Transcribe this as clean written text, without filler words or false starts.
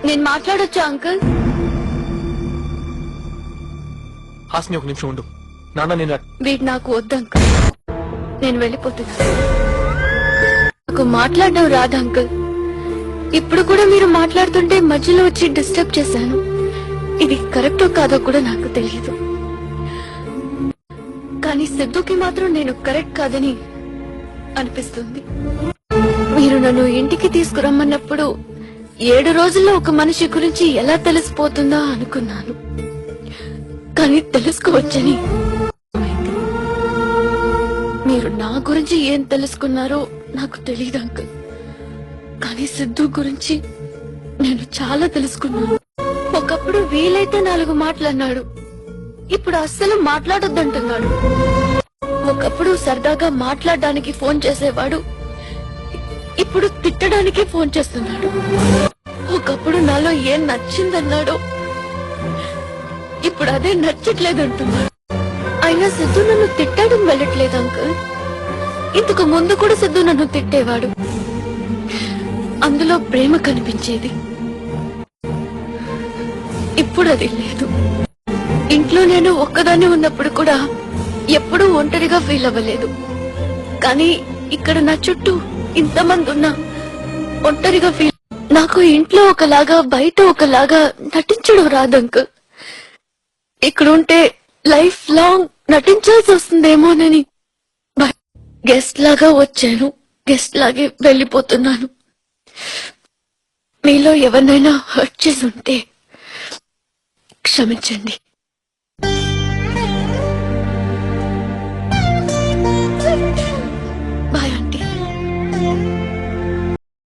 నేను మాట్లాడొచ్చా అంకుల్? హాస్ని ఒక నిమిషం ఉండు. నాన్న నేను వీడు నాకు వద్దు అంకుల్, నేను వెళ్ళిపోతున్నా. నాకు మాట్లాడడం రాదు అంకుల్. ఇప్పుడు కూడా మీరు మాట్లాడుతుంటే మధ్యలో వచ్చి డిస్టర్బ్ చేశాను. ఇది కరెక్టో కాదో కూడా నాకు తెలియదు, కానీ సిద్ధుకి మాత్రం నేను కరెక్ట్ కాదని అనిపిస్తుంది. మీరు నన్ను ఇంటికి తీసుకురమ్మన్నప్పుడు 7 రోజుల్లో ఒక మనిషి గురించి ఎలా తెలిసిపోతుందో అనుకున్నాను, కానీ తెలుసుకోవచ్చని మీరు నా గురించి ఏం తెలుసుకున్నారో నాకు తెలియదు అంకుల్. కానీ సిద్ధు గురించి నేను చాలా తెలుసుకున్నాను. ఒకప్పుడు వీలైతే 4 మాటలు అన్నాడు, ఇప్పుడు అస్సలు మాట్లాడొద్దంటున్నాడు. ఒకప్పుడు సరదాగా మాట్లాడడానికి ఫోన్ చేసేవాడు, ఇప్పుడు తిట్టడానికి ఫోన్ చేస్తున్నాడు. ఒకప్పుడు నాలో ఏం నచ్చిందన్నాడో ఇప్పుడు అదే నచ్చట్లేదంటున్నాడు. అయినా సిద్ధు నన్ను తిట్టడం వెళ్ళట్లేదు అంకుల్. ఇంతకు ముందు కూడా సిద్ధు నన్ను తిట్టేవాడు, అందులో ప్రేమ కనిపించేది. ఇప్పుడు అది లేదు. ఇంట్లో నేను ఒక్కదాన్ని ఉన్నప్పుడు కూడా ఎప్పుడూ ఒంటరిగా ఫీల్ అవ్వలేదు, కానీ ఇక్కడ నా చుట్టూ ఇంతమంది ఉన్నా ఒంటరిగా ఫీల్. నాకు ఇంట్లో ఒకలాగా బయట ఒకలాగా నటించడం రాదు అంకుల్. ఇక్కడ ఉంటే లైఫ్ లాంగ్ నటించాల్సి వస్తుందేమోనని గెస్ట్ లాగా వచ్చాను, గెస్ట్ లాగే వెళ్ళిపోతున్నాను. మీలో ఎవరినైనా హర్ట్ చేసి ఉంటే క్షమించండి.